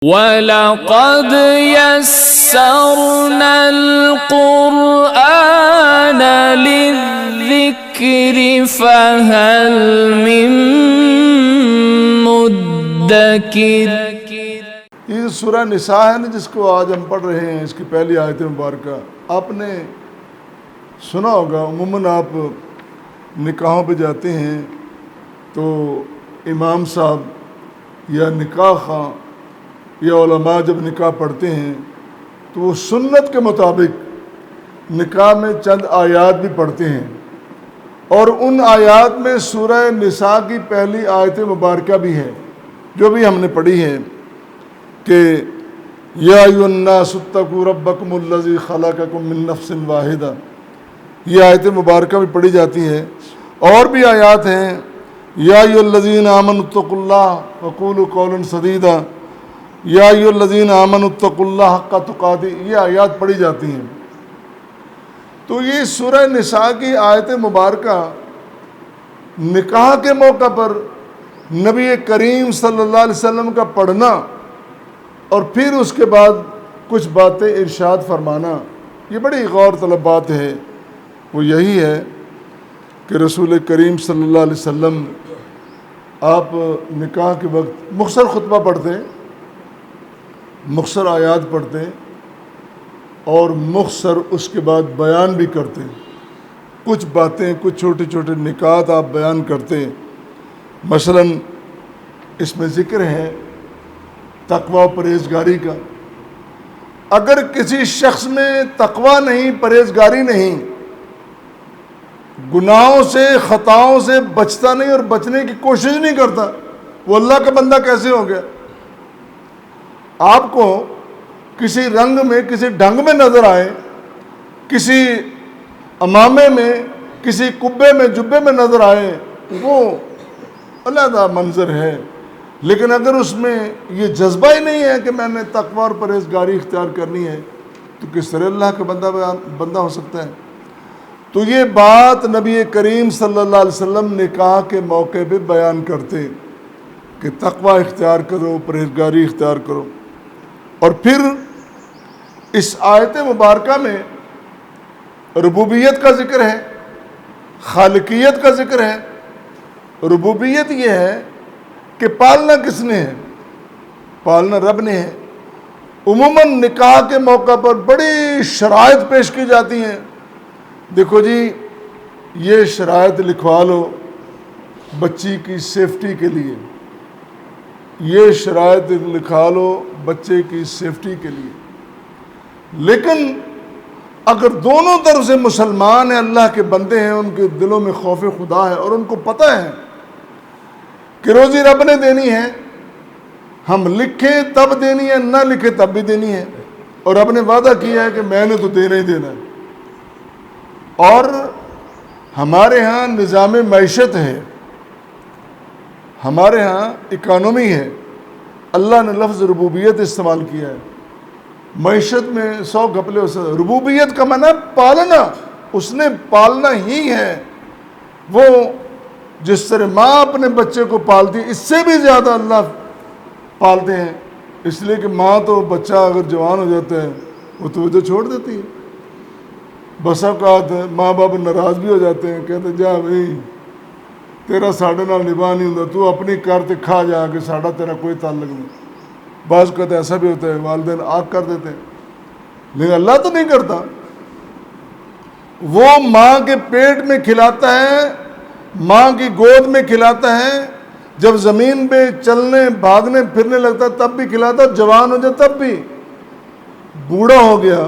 وَلَقَدْ يَسَّرْنَا الْقُرْآنَ لِلذِّكْرِ فَهَلْ مِن مُدَّكِرٍ۔ یہ سورہ نساء ہے نا جس کو آج ہم پڑھ رہے ہیں، اس کی پہلی آیت مبارکہ آپ نے سنا ہوگا۔ عموماً آپ نکاحوں پہ جاتے ہیں تو امام صاحب یا نکاح خواہ یا علماء جب نکاح پڑھتے ہیں تو وہ سنت کے مطابق نکاح میں چند آیات بھی پڑھتے ہیں، اور ان آیات میں سورہ نساء کی پہلی آیت مبارکہ بھی ہے جو بھی ہم نے پڑھی ہے کہ یا ایھا الناس اتقوا ربکم الذی خلقکم من نفس واحدہ۔ یہ آیت مبارکہ بھی پڑھی جاتی ہے، اور بھی آیات ہیں یا ایھا الذین آمنوا اتقوا اللہ وقولوا قولا سدیدا، یا ایھا الذین آمنوا اتقوا اللہ حق تقاتہ، یہ آیات پڑھی جاتی ہیں۔ تو یہ سورہ نساء کی آیت مبارکہ نکاح کے موقع پر نبی کریم صلی اللہ علیہ وسلم کا پڑھنا اور پھر اس کے بعد کچھ باتیں ارشاد فرمانا، یہ بڑی غور طلب بات ہے۔ وہ یہی ہے کہ رسول کریم صلی اللہ علیہ وسلم آپ نکاح کے وقت مختصر خطبہ پڑھتے، مختصر آیات پڑھتے اور مختصر اس کے بعد بیان بھی کرتے، کچھ باتیں، کچھ چھوٹے چھوٹے نکات آپ بیان کرتے۔ مثلا اس میں ذکر ہے تقوی و پرہیزگاری کا۔ اگر کسی شخص میں تقوی نہیں، پرہیزگاری نہیں، گناہوں سے، خطاؤں سے بچتا نہیں اور بچنے کی کوشش نہیں کرتا، وہ اللہ کا بندہ کیسے ہو گیا؟ آپ کو کسی رنگ میں، کسی ڈھنگ میں نظر آئے، کسی امامے میں، کسی قبے میں، جبے میں نظر آئے، وہ علیحدہ منظر ہے، لیکن اگر اس میں یہ جذبہ ہی نہیں ہے کہ میں نے تقوی اور پرہیزگاری اختیار کرنی ہے تو کس طرح اللہ کا بندہ ہو سکتا ہے؟ تو یہ بات نبی کریم صلی اللہ علیہ وسلم نکاح کے موقع پہ بیان کرتے کہ تقوی اختیار کرو، پرہیزگاری اختیار کرو۔ اور پھر اس آیت مبارکہ میں ربوبیت کا ذکر ہے، خالقیت کا ذکر ہے۔ ربوبیت یہ ہے کہ پالنا کس نے ہے؟ پالنا رب نے ہے۔ عموماً نکاح کے موقع پر بڑی شرائط پیش کی جاتی ہیں، دیکھو جی یہ شرائط لکھوا لو بچی کی سیفٹی کے لیے، یہ شرائط لکھا لو بچے کی سیفٹی کے لیے، لیکن اگر دونوں طرف سے مسلمان ہیں، اللہ کے بندے ہیں، ان کے دلوں میں خوف خدا ہے اور ان کو پتہ ہے کہ روزی رب نے دینی ہے، ہم لکھیں تب دینی ہے، نہ لکھیں تب بھی دینی ہے، اور رب نے وعدہ کیا ہے کہ میں نے تو دینا ہی دینا ہے۔ اور ہمارے ہاں نظام معیشت ہے، ہمارے ہاں اکانومی ہے، اللہ نے لفظ ربوبیت استعمال کیا ہے۔ معیشت میں 100 گھپلے ہو سکتے، ربوبیت کا معنی پالنا، اس نے پالنا ہی ہے۔ وہ جس طرح ماں اپنے بچے کو پالتی ہے، اس سے بھی زیادہ اللہ پالتے ہیں، اس لیے کہ ماں تو بچہ اگر جوان ہو جاتا ہے وہ توجہ چھوڑ دیتی ہے۔ بس اوقات ماں باپ ناراض بھی ہو جاتے ہیں، کہتے ہیں جا بھائی تیرا ساڑھے نال نباہ نہیں ہوتا، تو اپنی کر تے کھا جا کے، ساڑھا تیرا کوئی تعلق نہیں۔ بعض اوقات ایسا بھی ہوتا ہے والدین آگ کر دیتے ہیں، لیکن اللہ تو نہیں کرتا۔ وہ ماں کے پیٹ میں کھلاتا ہے، ماں کی گود میں کھلاتا ہے، جب زمین پہ چلنے بھاگنے پھرنے لگتا ہے تب بھی کھلاتا، جوان ہو جائے تب بھی، بوڑھا ہو گیا،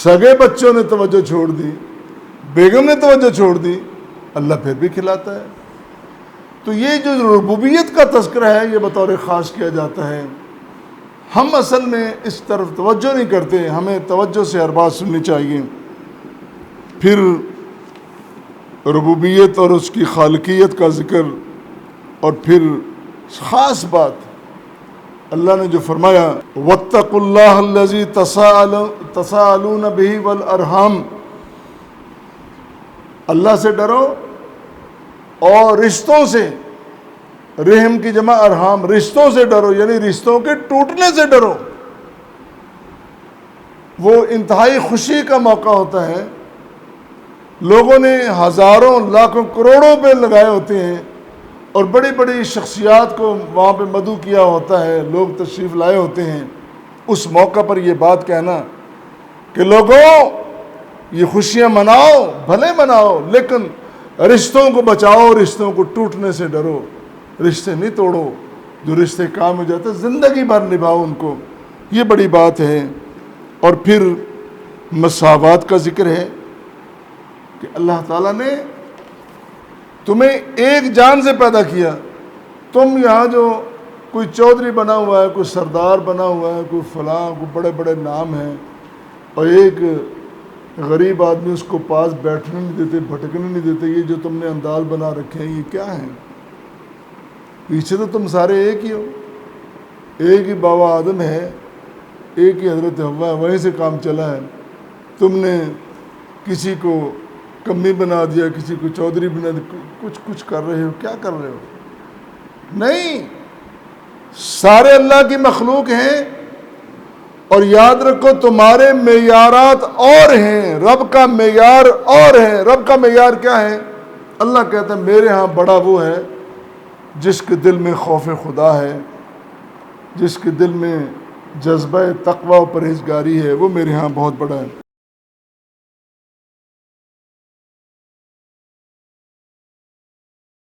سگے بچوں نے توجہ چھوڑ دی، بیگم نے توجہ چھوڑ دی، اللہ پھر بھی کھلاتا ہے۔ تو یہ جو ربوبیت کا تذکرہ ہے یہ بطور خاص کیا جاتا ہے۔ ہم اصل میں اس طرف توجہ نہیں کرتے، ہمیں توجہ سے ہر بات سننی چاہیے۔ پھر ربوبیت اور اس کی خالقیت کا ذکر، اور پھر خاص بات اللہ نے جو فرمایا وَاتَّقُوا اللَّهَ الَّذِي تَسَاءَلُونَ بِهِ وَالْأَرْحَامَ، اللہ سے ڈرو اور رشتوں سے رحم کی جمع ارحام، رشتوں سے ڈرو، یعنی رشتوں کے ٹوٹنے سے ڈرو۔ وہ انتہائی خوشی کا موقع ہوتا ہے، لوگوں نے ہزاروں لاکھوں کروڑوں پہ لگائے ہوتے ہیں اور بڑی بڑی شخصیات کو وہاں پہ مدعو کیا ہوتا ہے، لوگ تشریف لائے ہوتے ہیں۔ اس موقع پر یہ بات کہنا کہ لوگوں یہ خوشیاں مناؤ، بھلے مناؤ، لیکن رشتوں کو بچاؤ، رشتوں کو ٹوٹنے سے ڈرو، رشتے نہیں توڑو، جو رشتے کام ہو جاتے زندگی بھر نبھاؤ ان کو، یہ بڑی بات ہے۔ اور پھر مساوات کا ذکر ہے کہ اللہ تعالیٰ نے تمہیں ایک جان سے پیدا کیا، تم یہاں جو کوئی چودھری بنا ہوا ہے، کوئی سردار بنا ہوا ہے، کوئی فلاں، کوئی بڑے بڑے نام ہیں، اور ایک غریب آدمی اس کو پاس بیٹھنے نہیں دیتے، بھٹکنے نہیں دیتے، یہ جو تم نے انداز بنا رکھے ہیں یہ کیا ہیں؟ پیچھے تو تم سارے ایک ہی ہو، ایک ہی بابا آدم ہے، ایک ہی حضرت حوا ہے، وہیں سے کام چلا ہے۔ تم نے کسی کو کمی بنا دیا، کسی کو چودھری بنا دیا، کچھ کر رہے ہو، کیا کر رہے ہو؟ نہیں، سارے اللہ کی مخلوق ہیں، اور یاد رکھو تمہارے معیارات اور ہیں، رب کا معیار اور ہے۔ رب کا معیار کیا ہے؟ اللہ کہتا ہے میرے ہاں بڑا وہ ہے جس کے دل میں خوف خدا ہے، جس کے دل میں جذبہ تقوی و پرہیزگاری ہے، وہ میرے ہاں بہت بڑا ہے۔